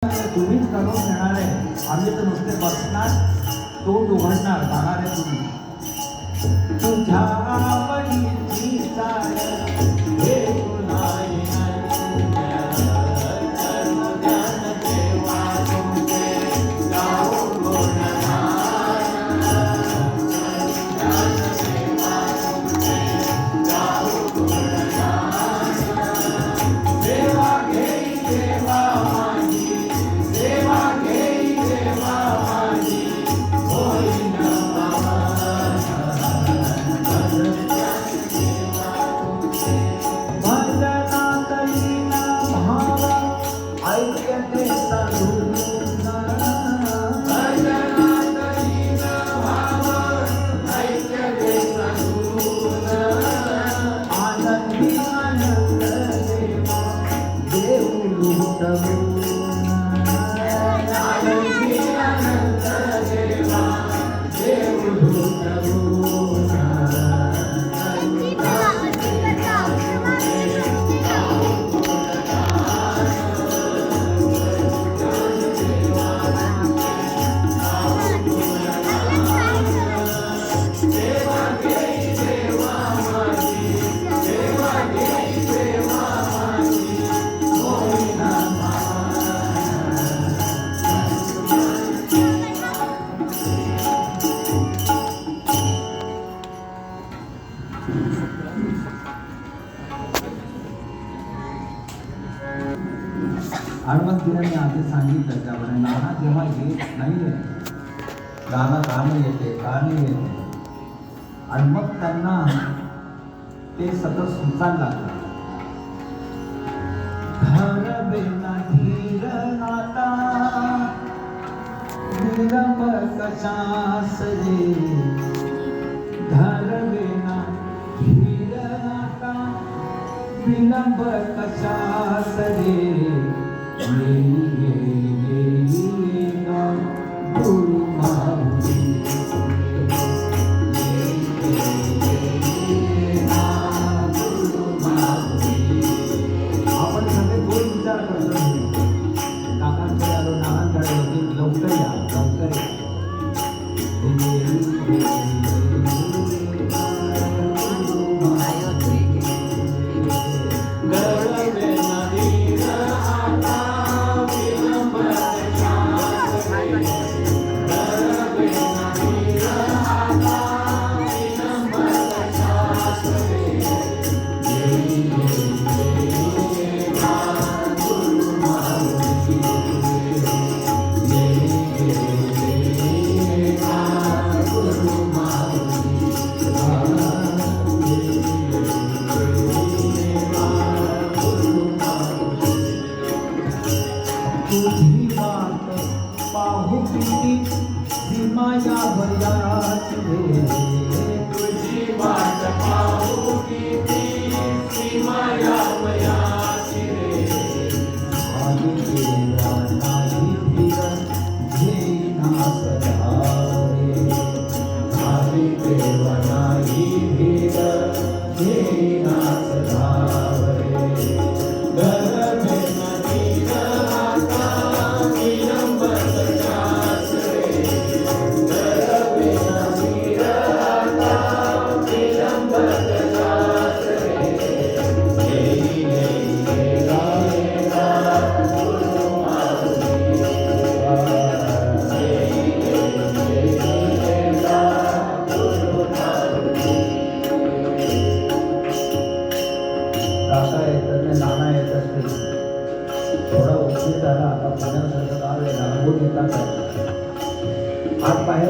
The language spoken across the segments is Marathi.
तुम्हीच करून घेणार आहे. आम्ही तर नुसते बसणार, तोंड उघडणार, जाणार आहे तुम्ही. तुझ्या आवडीची चाल हे तुला हनुमंतीने आधी सांगितलं त्यामुळे नाना जेव्हा येत नाहीये, नाना का नाही येते, का नाही येते, आणि मग त्यांना ते सतत सुचायला लागलं. धरवेना धीर नाता विलंब कशास रे, धरवेना धीर नाता विलंब कशास रे,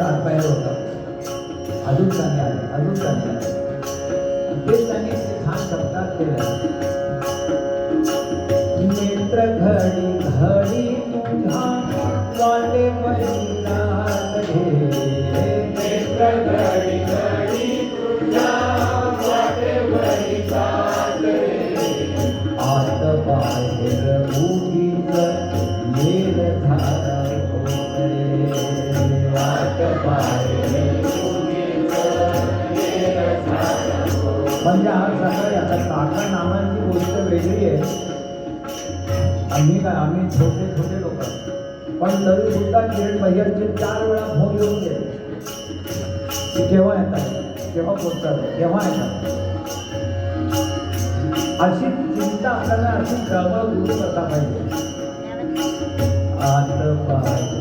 आत बाहेर होता. अजून त्यांनी आले, तेच त्यांनी छान शब्दात केलं. नेत्र घडी घडी तुझ्या वाटेवरी लागले, नेत्र घडी घडी तुझ्या वाटेवरी लागले, आत बाहेर उगीच येल झाला म्हणजे आज सकाळी आता काका नामांची गोष्ट वेगळी आहे. आम्ही छोटे छोटे लोक, पण तरी सुद्धा किरण भैयांचे 4 वेळा फोन येऊन गेले की केव्हा येतात, केव्हा पोचतात, केव्हा येतात. अशी चिंता आपल्याला अशी गळबळ दूर करता पाहिजे. आत पाहिजे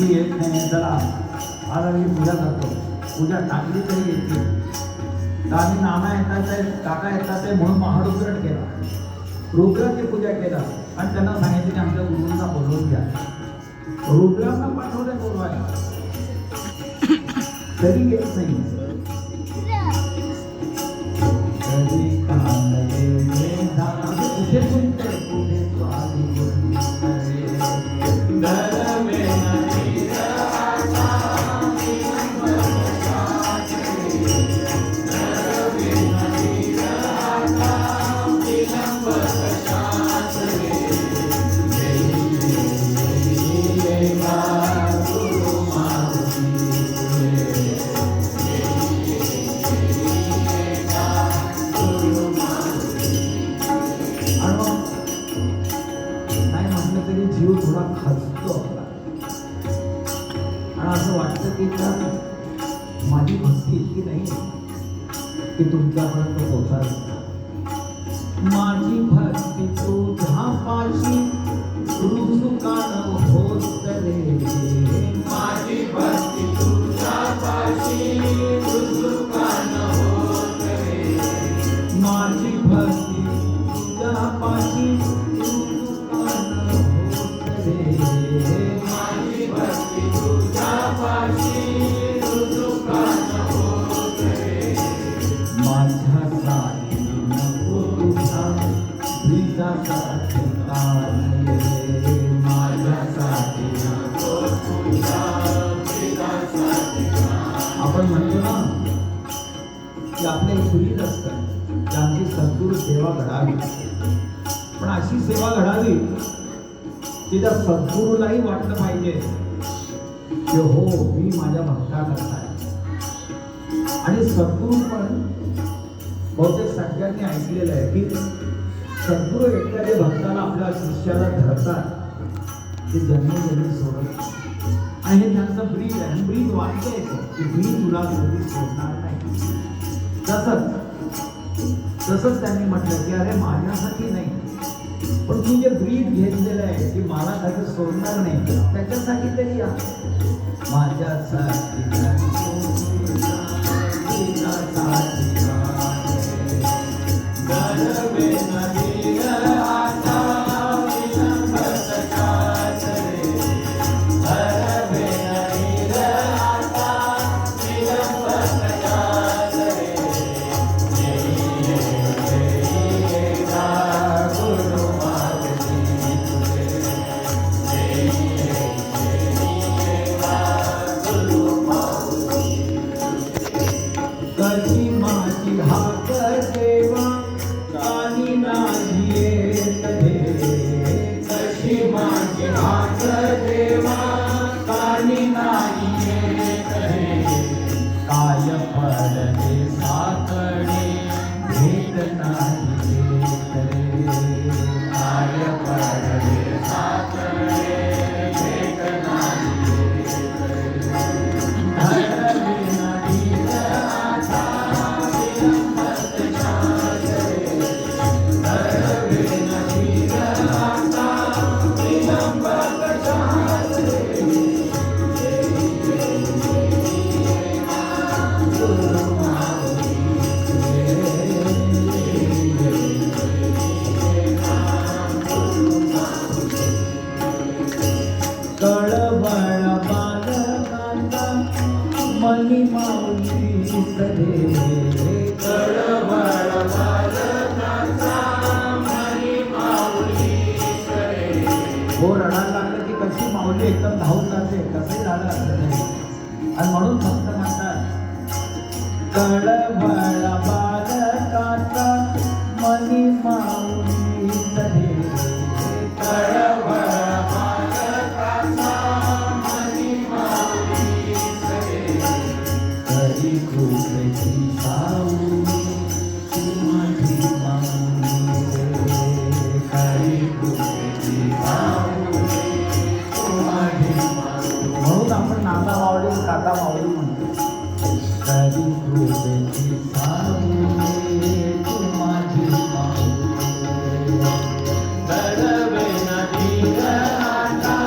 येत नाही. जरा आज आम्ही पूजा करतो, पूजा टाकली तरी येते. तर आम्ही नाना येतात आहे, काका येतात आहे म्हणून महारुद्रण केला, रुद्राची पूजा केला आणि त्यांना सांगितलं की आमच्या गुरुंना बोलवून घ्या. रुद्रांना पाठवले बोलवायला, तरी येत नाही. जीव थोडा खचतो आपला आणि असं वाटतं की माझी भक्ती इतकी नाही की तुमच्यापर्यंत पोहोचावी. माझी भक्ती तुझ्या पाशी रुजुकान होत रे, माझी भक्ती तुझ्या पाशी रुजुकान होत रे, माझी भक्ती तुझ्या पाशी माझी भक्ती तुझ्या पाशी रुजुकान होत रे, माझ्यासाठी नको तुझा प्रीतासाठी कान रे, माझ्यासाठी नको तुझा प्रीतासाठी कान. आपण म्हणतो ना की आपले सुरीत असतं की आमची सद्गुरु सेवा घडावी, पण अशी सेवा घडावी की त्या सद्गुरूलाही वाटलं पाहिजे की हो मी माझ्या भक्ताकरता आहे. आणि सद्गुरू पण बहुतेक सगळ्यांनी ऐकलेलं आहे की सद्गुरू एखाद्या भक्ताला आपल्या शिष्याला धरतात ते जन्मजन्मी सोडत, आणि हे त्यांचं ब्रीद आहे. आणि ब्रीद वाक्य येतं की मी तुला कधी सोडणार नाही. तसंच त्यांनी म्हटलं की अरे माझ्यासाठी नाही, पण तू जे ब्रीद घेतलेलं आहे की मला काही सोडणार नाही, त्याच्यासाठी तरी या. माझ्यासाठी कशी माझी हाक देवा कानी नाही येत रे कशी माझी हाक देवा कानी नाही येत रे काय पडले साकडे भेट नाही येत रे काय पडले साकडे भेट नाही येत रे धरले नाही आता विलंबत छान रे धरले नाही आता विलंबत छान रे कळवळ बालकांचा मनी माऊली सदे कळवळ बालकांचा मनी माऊली सदे हो रडायला लागलं की कशी माऊली एकदम धावून जाते कसंही झालं असं नाही आणि म्हणून फक्त म्हणतात कळवळ बालकांचा मनी माऊली सदे कळवळ करी कृपेची सावली तू माझी माऊली रे करी कृपेची सावली तू माझी माऊली म्हणून आपण नाना माऊली काका माऊली म्हणतो करी कृपेची सावली तू माझी माऊली दळवे नदी आता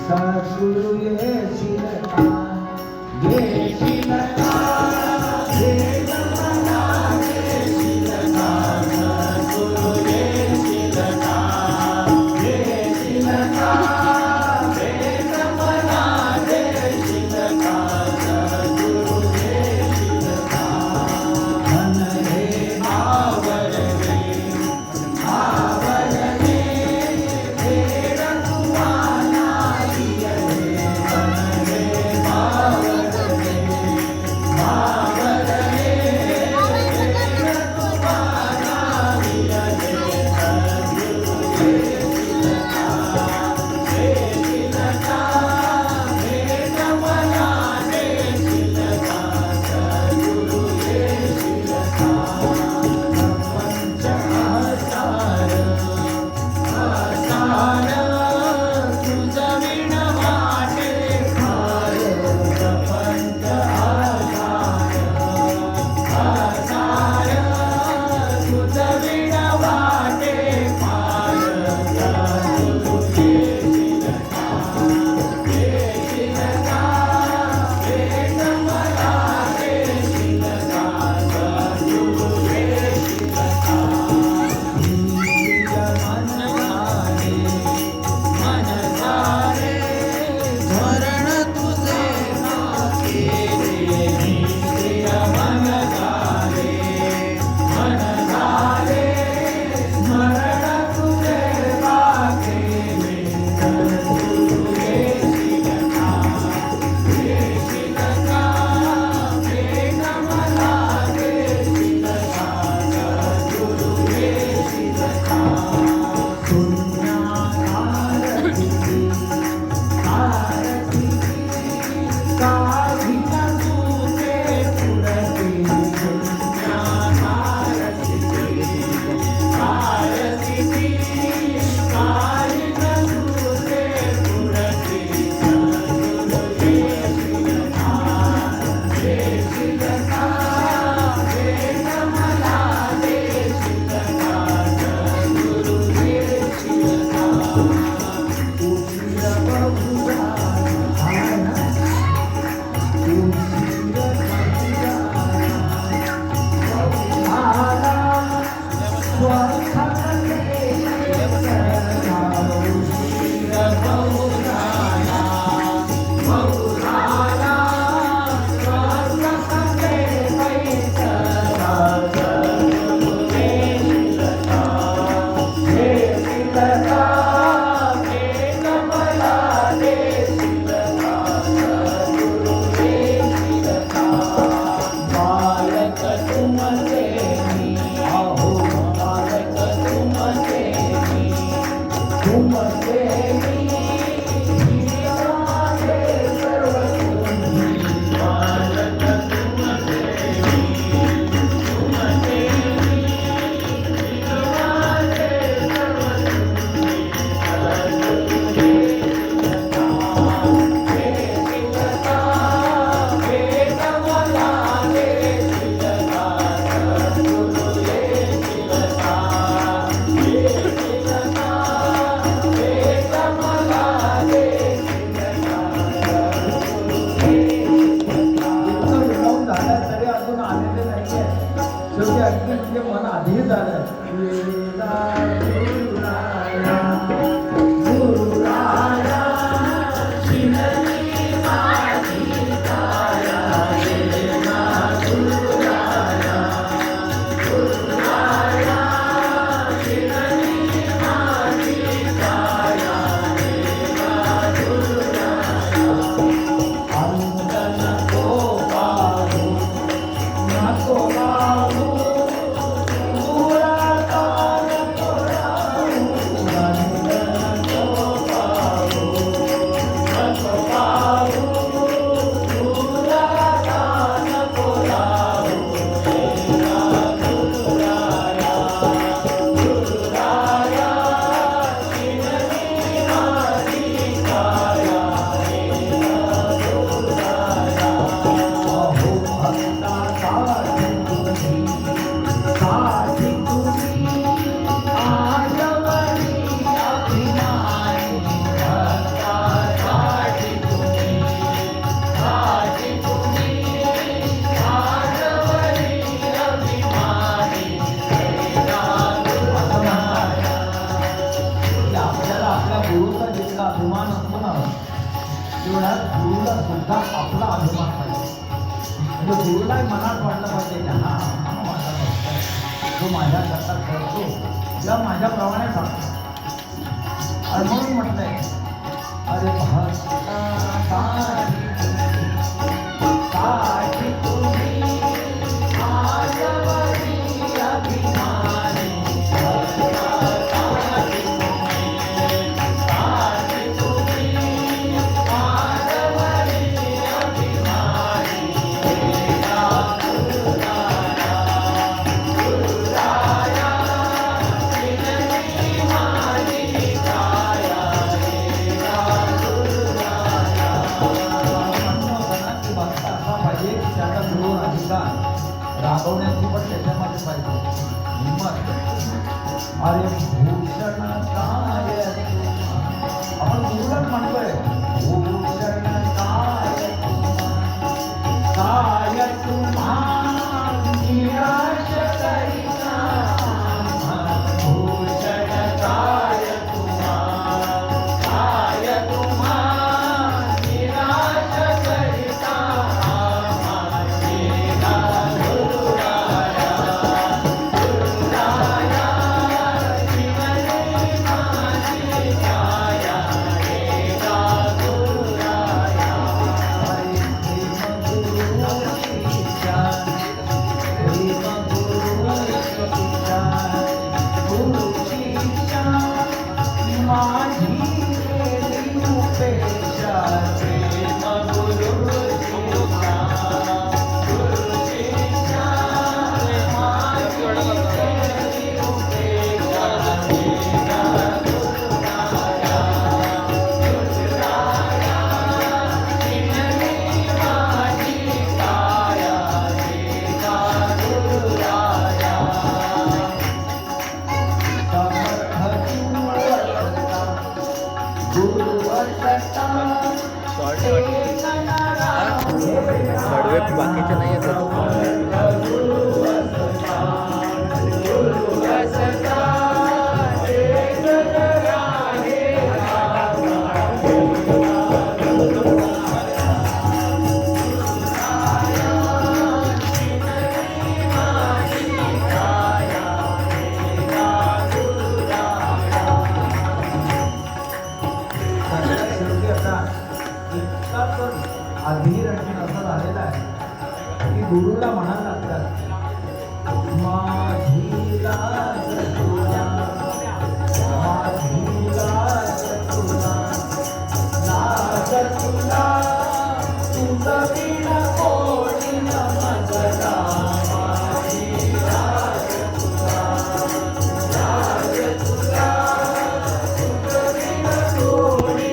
सद्गुरु येशील का येशील का वेद मला येशील का सद्गुरु येशील का येशील का वेद मला येशील का सद्गुरु येशील का मन रे आवर रे आवर रे वेद तुम्हाला कडवे बाकीचे नाही येतात. अधीर आणि असं झालेलं आहे की गुरुला म्हणायला लागतात माझी लाज तुला, माझी लाज तुला, लाज तुला, तुझं विना कोणी नमस्कार, माझी लाज तुला, लाज तुला, तुझं विना कोणी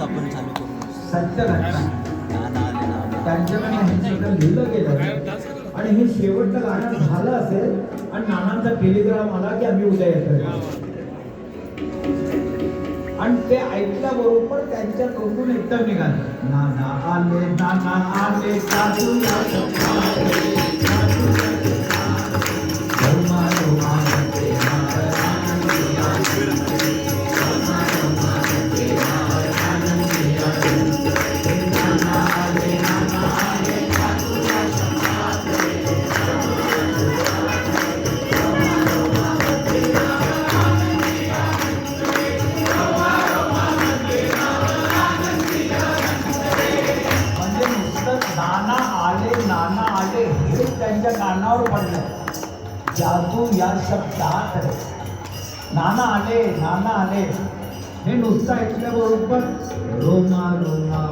आपण चालू करू. सत्य घटना त्यांच्याकडे हे सगळं लिहिलं गेलं आणि हे शेवटचं गाणं झालं असेल आणि नानांचा टेलिग्राम आला की आम्ही उद्या येतो आणि ते ऐकल्याबरोबर त्यांच्या तोंडून एकदम निघालं नाना आले नाना आले साधू त्यांच्या कानावर पडलं जादू या शब्दात नाना आले हे नुसतं ऐकल्याबरोबर रोमा रोमा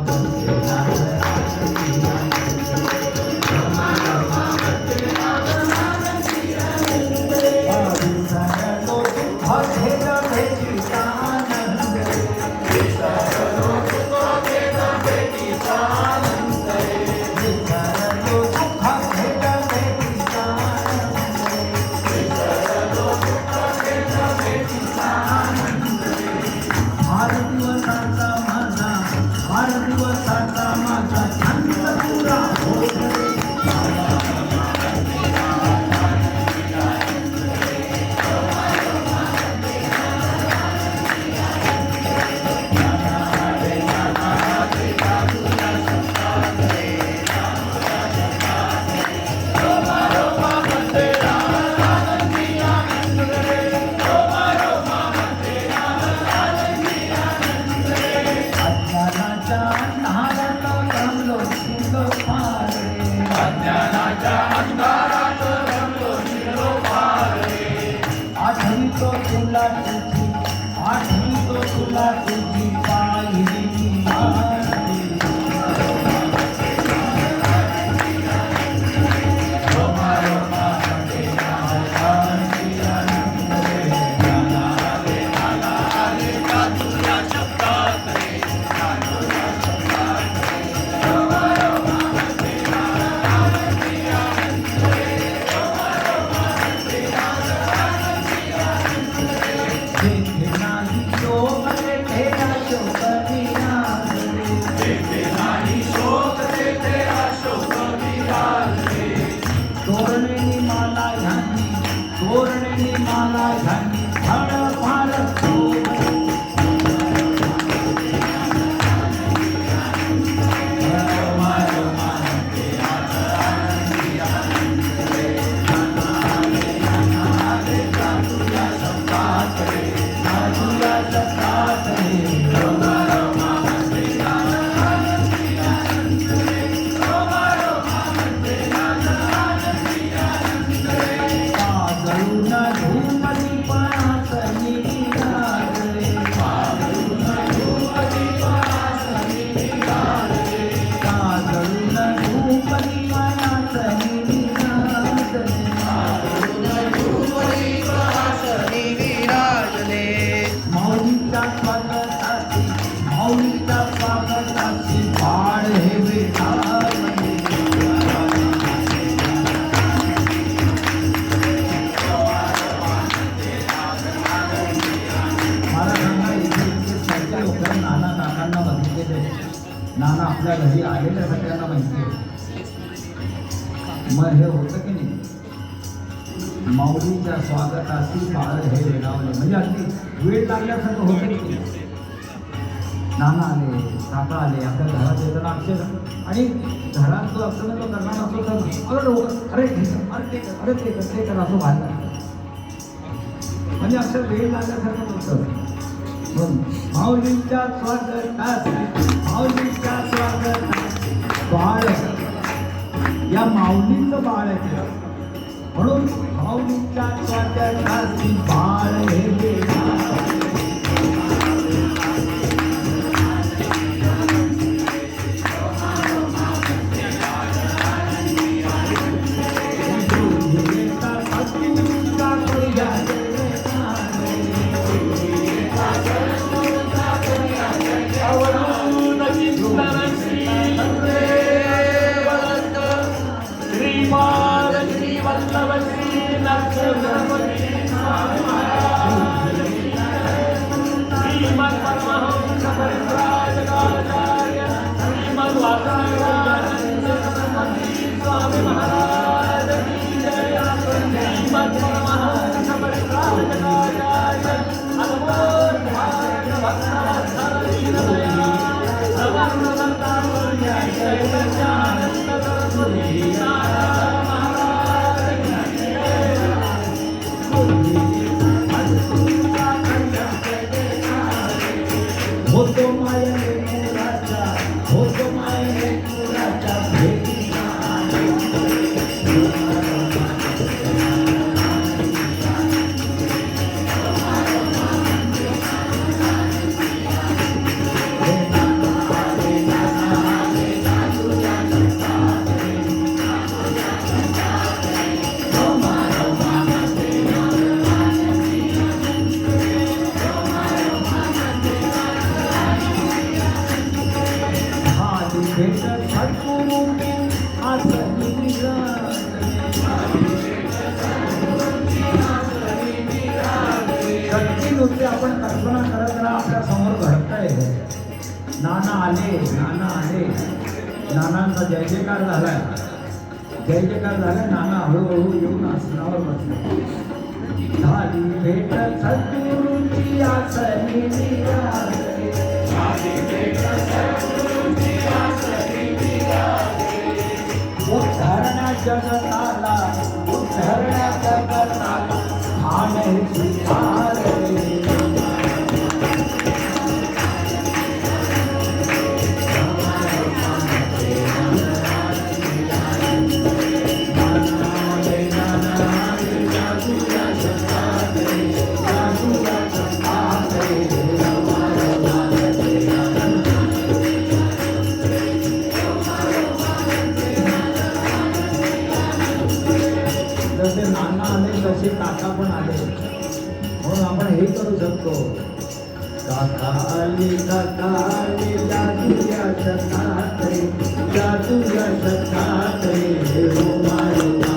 नाना आपल्या घरी आलेल्या सगळ्यांना माहिती आहे. मग हे होतं की नाही, माऊलीच्या स्वागताची बाळ हे वेळावले म्हणजे अगदी वेळ लागल्यासारखं होतं की नाही. नाना आले, काका आले, आपल्या घरात येताना अक्षर आणि घरात जो असतो ना तो करणार असतो तर अरे हे कर, अरे ते कर, अरे ते कर असं व्हायला म्हणजे अक्षर वेळ लागल्यासारखं होतं. माऊलीच्या स्वागताची माऊलीच्या स्वागताची बाळ या माऊलीचं बाळ आहे म्हणून माऊलीच्या स्वागताची बाळ हे वेळावले. आपण कल्पना करत राहा आपल्या समोर घडतंय. नाना आले, नाना आले, नानांचा जय जयकार झालाय, जय जयकार झालाय. नाना हळूहळू येऊन आसनावर बसले. झाली भेट सद्गुरूंची आसनी निराळे, झाली भेट सद्गुरूंची आसनी निराळे. उद्धरणा जगताला, उद्धरणा जगताला ठाणे सुधारे. जसे नाना आले तसे काका पण आले म्हणून आपण हे करू शकतो. काका आले, काका आले, जादूया सतात रे, जादूया सतात रे, रोमा रोमा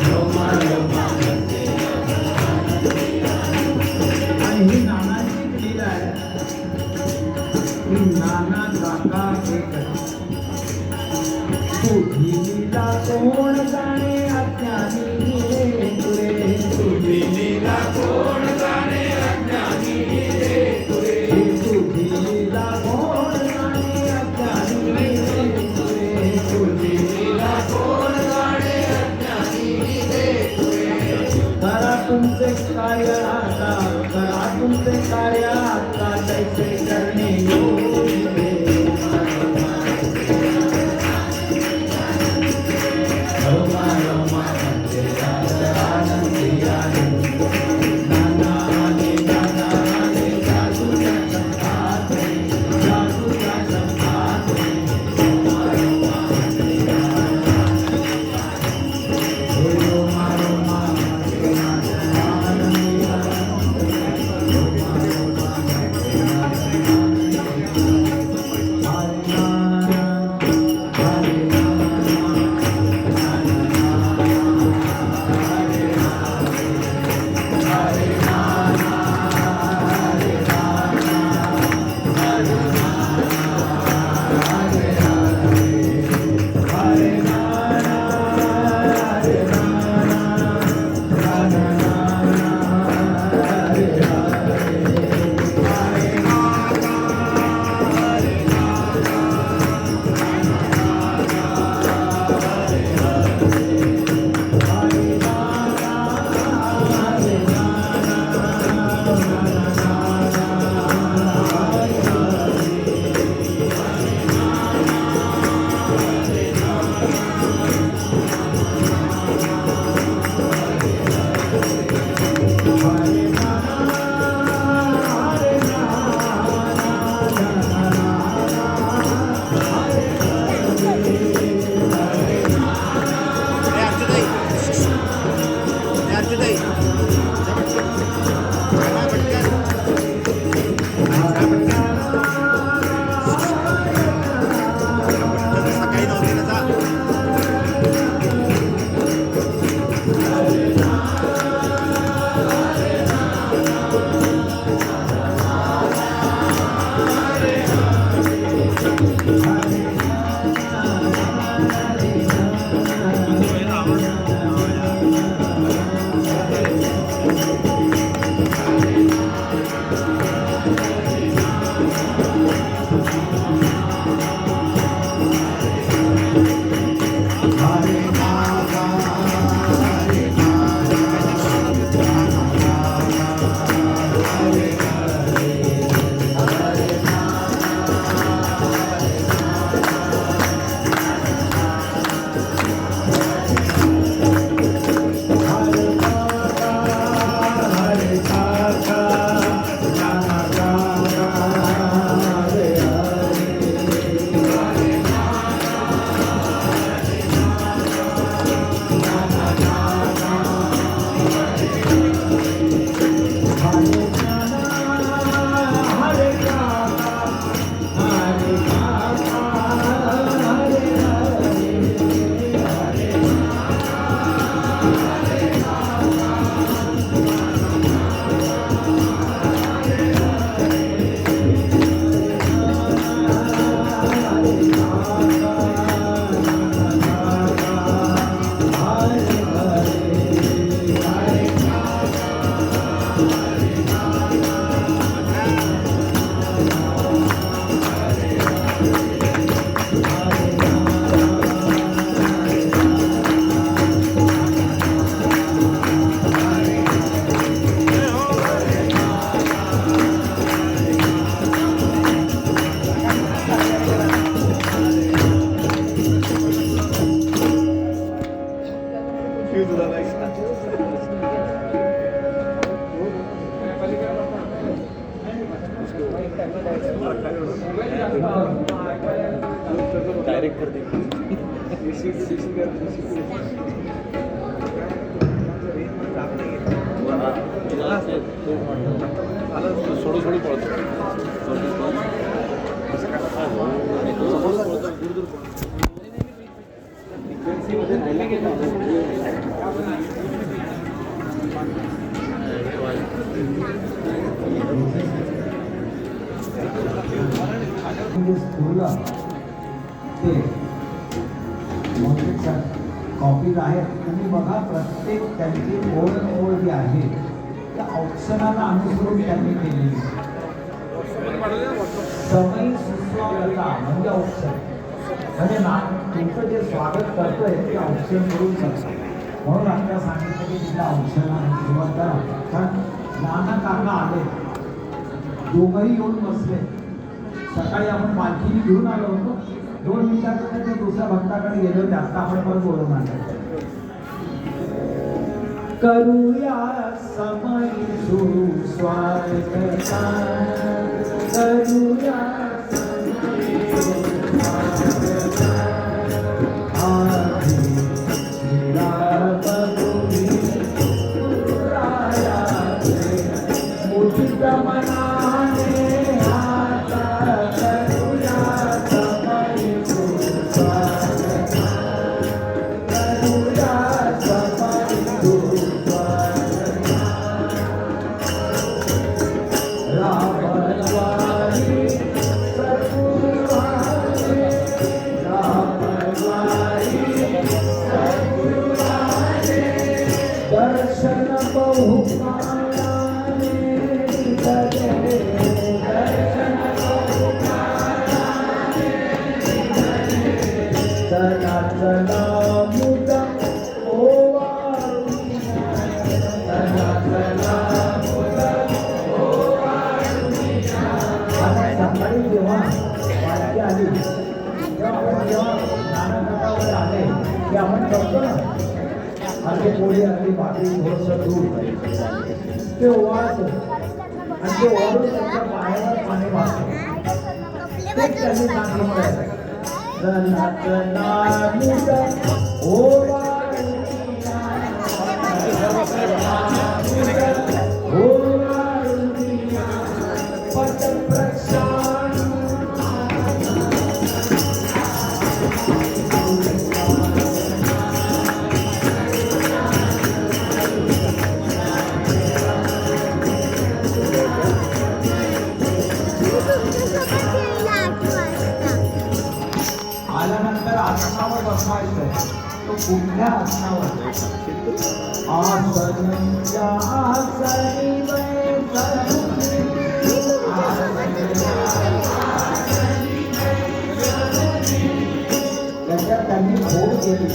रोमा रोमा. आणि ही नानाची लीला आहे. ही नाना काका एक तुझी लीला कोण जाणे अज्ञानी रे तुरे, तुझी लीला कोण जाणे अज्ञानी रे तुरे, तुझी लीला कोण जाणे अज्ञानी रे तुरे, तुझी लीला कोण जाणे अज्ञानी रे तुरे. करा तुमचे कार्य आता, करा तुमचे कार्य आता, तैसे करणे योग्य रे. डायरेक्ट करते सोडू सोडू पळतो स्कूलला ते कॉपीज आहेत. तुम्ही बघा प्रत्येक त्यांची ओळ जी आहे त्या औक्षणाला अनुसरून त्यांनी केलेली. समय सुस्वागता म्हणजे औक्षण, म्हणजे ना तुमचं जे स्वागत करतोय ते औक्षण करून शकता. म्हणून आपल्याला सांगितलं की तिला औक्षणाने सुरुवात करा. कारण नाना काका आले, दोघंही येऊन बसले. सकाळी आपण पालखीने घेऊन आलो होतो. 2 मिनिटात ते दुसऱ्या भक्ताकडे गेले होते. आता आपण परत बोलून आणलं. करूया समय सुस्वागता, करूया पोळी आणि बाकी थोडंसं दूध ते ओवाळतो आणि ते ओवाळून त्यांच्या पायावर पाणी वाहतो. तेच त्यांनी सांगितलं. आल्यानंतर आसनावर बसवायचं. तो कुठल्या आसनावर? आसनच्या आसनी त्याच्यात त्यांनी भोग केली.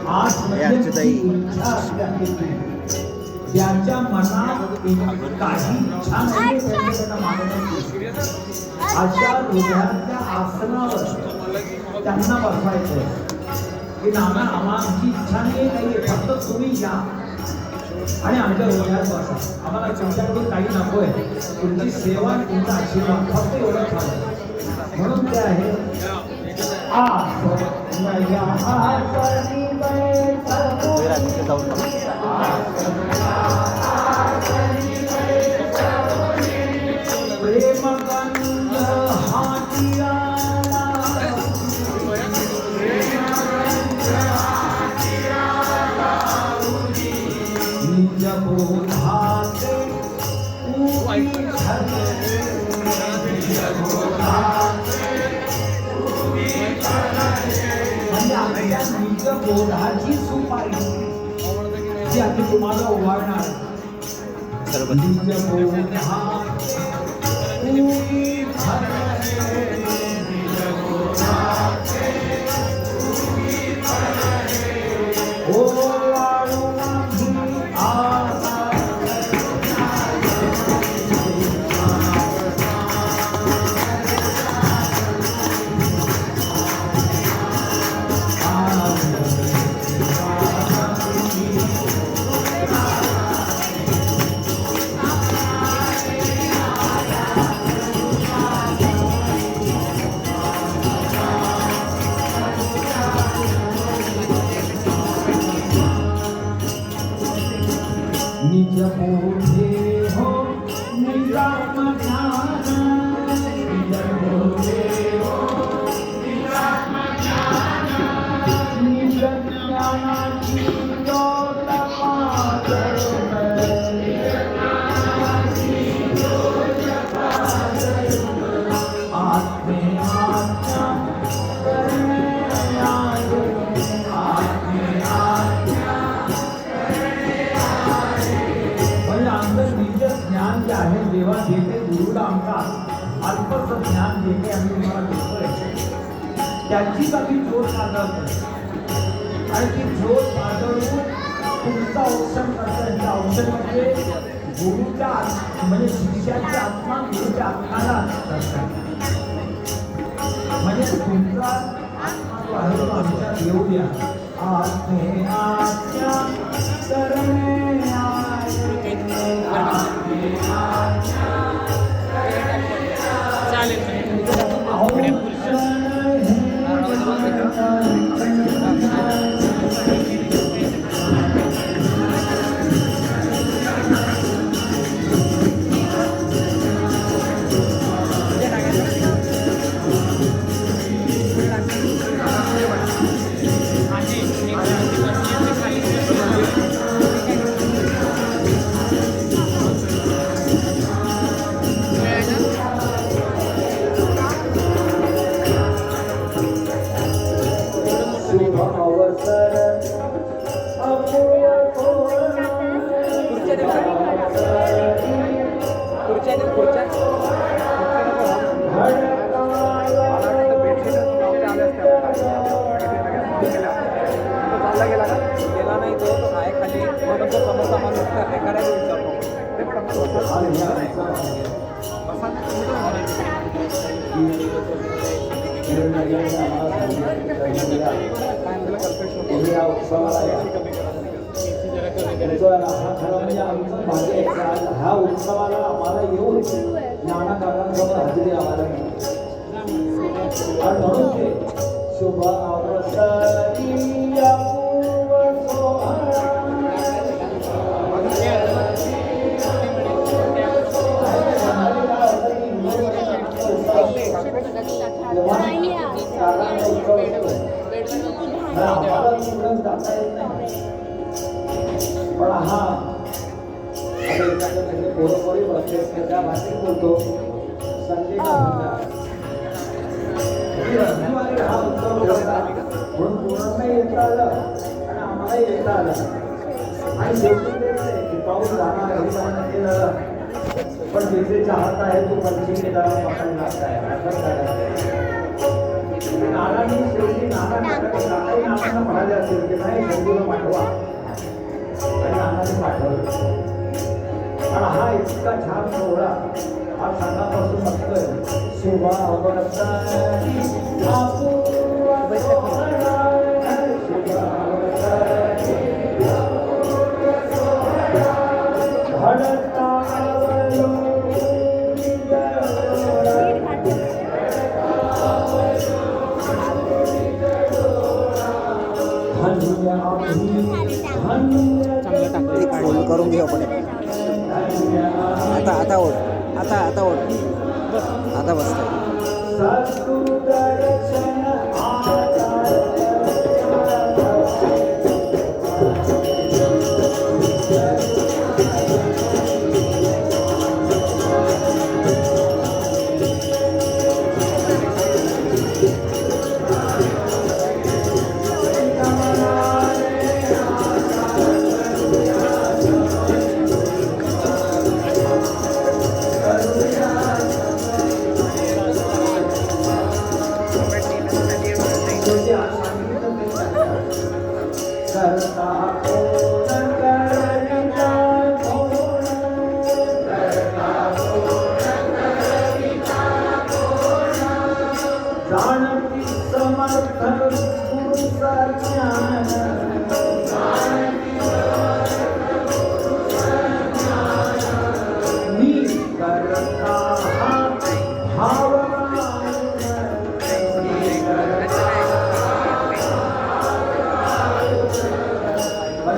आस म्हणजे इच्छा असते. ज्याच्या मनात काही इच्छा नाही त्यांच्याकडनं मागणी. अशा हृदयाच्या आसनावर त्यांना बसवायचं की नाना आमची इच्छा नाहीये, फक्त तुम्ही या आणि आमच्या हृदयात बसा. आम्हाला तुमच्याकडून काही नकोय, तुमची सेवा, तुमचा आशीर्वाद, फक्त एवढं खावं. म्हणून ते आहे बोधाची सुपारी जी आम्ही तुम्हाला उभारणार. बोधे हो निजात्मज्ञान निज बोधे हो निजात्मज्ञान निज ज्ञानाची ज्योत पाजळून आत्मे आज्ञा करणे आये आत्मे आज्ञा म्हणजे आमचं निज ज्ञान जे आहे जेव्हा जे काही गुरुला आमचा अल्पच ज्ञान जे काही आम्ही तुम्हाला देतोय त्याचीच आम्ही झोत पाजळतो आणि ती झोत पाजळून तुमचं औषण करतं. औषण म्हणजे गुरुच्या म्हणजे शिष्याची आत्मा गुरुच्या आत्माला करतात. म्हणजे तुमचा आत्मा जो आहे तो आमच्यात येऊ द्या. आत्मे आज्ञा करणे आये आत्मे आज्ञा हा उत्सवाला आम्हाला येऊन नाना काकांसमोर हजेरी आम्हाला आणि म्हणून ते शुभ अवसरी अपूर्व सोहळा आम्हाला तिकडून जाता येत नाही पण हा पोरपोरी बसले त्या भाषेत बोलतो संजय रविवारी हा उत्सव होता म्हणून पूर्ण येता आलं आणि आम्हाला येता आलं आणि शेवटी पाऊस जाणार हे जाणं ते झालं पण जिथे चाहत आहे तो पंचमी केला पकडला आहे नानांनी शेवटी नानांना म्हणाले असेल की नाही बंधूला पाठवा आणि नानाने पाठवलं. पण हा इतका छान सोहळा हा सकाळपासून बघतोय शुभा अवसरी अपूर्व सोहळा शुभा अवसरी अपूर्व सोहळा घडतावलो फोन करून घेऊ आपण आता ओढ आता ओढ आता बसतोय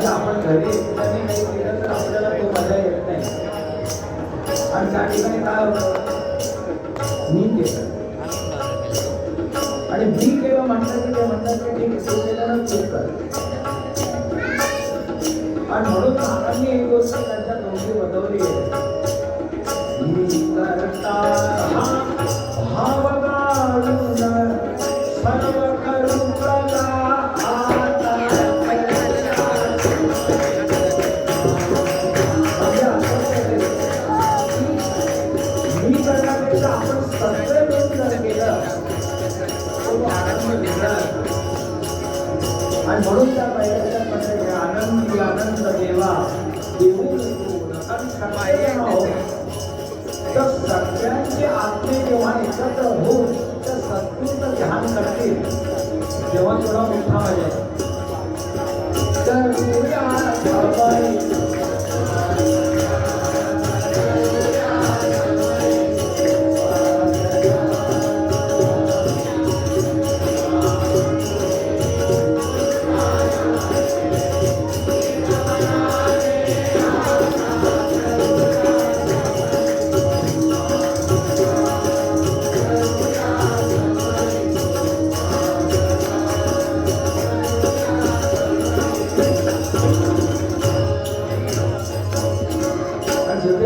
आपण घरी काही केलं तर आपल्याला तो मजा येते. मी केलं आणि मी केलं म्हटलं की ते म्हणतात की ठीक आहे तू केलं ना तू कर. आणि म्हणून नानांनी एक गोष्ट त्यांच्या नोंदी बदलली आहे. मी करता भाव गाळून सर्व करू कला आता. मी करण्यापेक्षा आपण सगळे मिळून जर केलं तो आनंद वेगळा असतो. आणि म्हणून त्या पहिल्याच्या मध्ये आनंदी आनंद देवा देऊ तर सगळ्यांचे आत्मे जेव्हा एकत्र होऊन त्या सत्पूर्ण ध्यान करतील तेव्हा थोडा मोठा मजा येतो.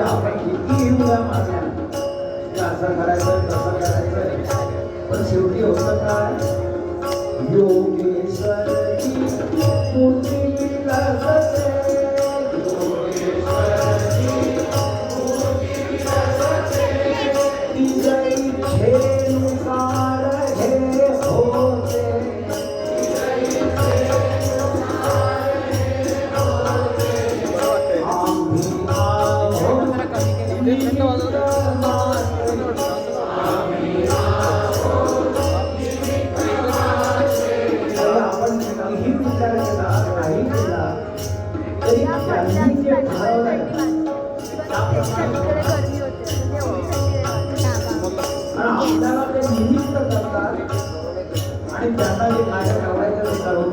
आपण किती येऊया माझ्या असं करायचं तसं करायचं पण शेवटी होतं काय योगेश्वरी मूर्ती विलासते तिच्या इच्छेनुसार हे होते. आपल्याला ते निमित्त करतात आणि त्यांना जे कार्य करायचं ते करून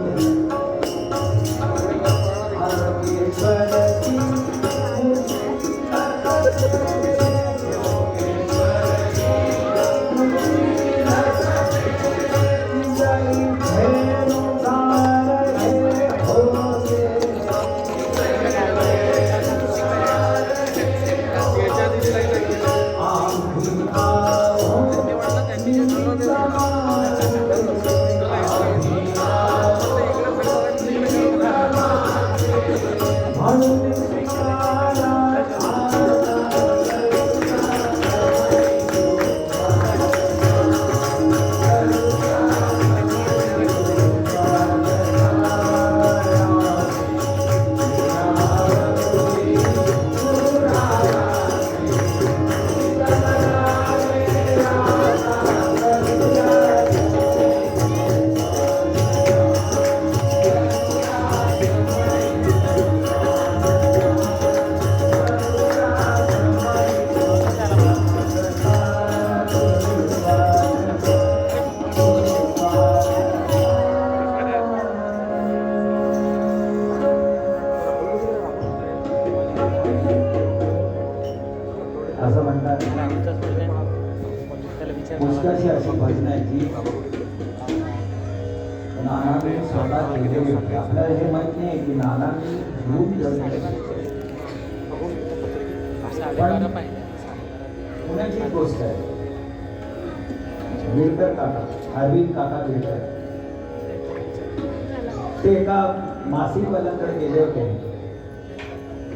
असं म्हणतात. पुष्कळशी अशी भजन आहे की नानाने स्वतः केलेली होती. आपल्याला हे माहित नाही की नानांनी रूप पण पुण्याची एक गोष्ट आहे. गिरकर काका अरविंद काका गिरकर ते एका मासिकवाल्याकडे गेले होते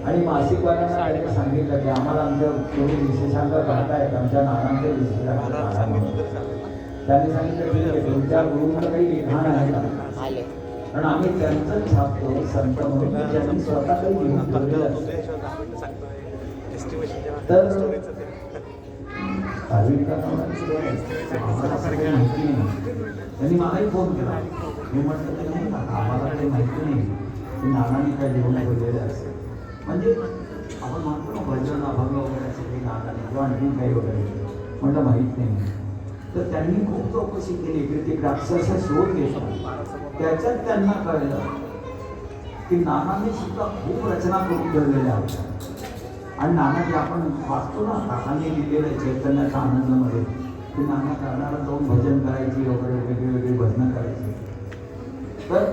आणि मासिकवाल्यांना त्यांनी सांगितलं की आम्हाला आमचं थोडी विशेषांक काढतायत आमच्या नानांचे विशेषांक काढा म्हणून. त्यांनी सांगितलं ठीक आहे तुमच्या गुरुंना काही लिखाण आहे का कारण आम्ही त्यांचं छापतो संत म्हणून त्यांनी स्वतः काही लिहून ठेवलेलं असतं. तर अरविंद आम्हाला काही माहिती नाही. त्यांनी मलाही फोन केला. मी म्हटलं ते नाही आम्हाला काही माहिती नाही की नानांनी काय लिहून ठेवलेलं असतं. म्हणजे आपण म्हणतो ना भजन अभंग वगैरे सगळी नानाने किंवा आणखी काही वगैरे म्हटलं माहीत नाही. तर त्यांनी खूप चौकशी केली की ते अक्षरशः शोध घेतला. त्याच्यात त्यांना कळलं की नानाने सुद्धा खूप रचना करून ठेवलेल्या होत्या आणि नाना जे आपण वाचतो ना काकांनी लिहिलेलं चैतन्याच्या आनंदामध्ये की नाना कारणाला जाऊन भजन करायची वगैरे वेगळी वेगळी भजनं करायची. तर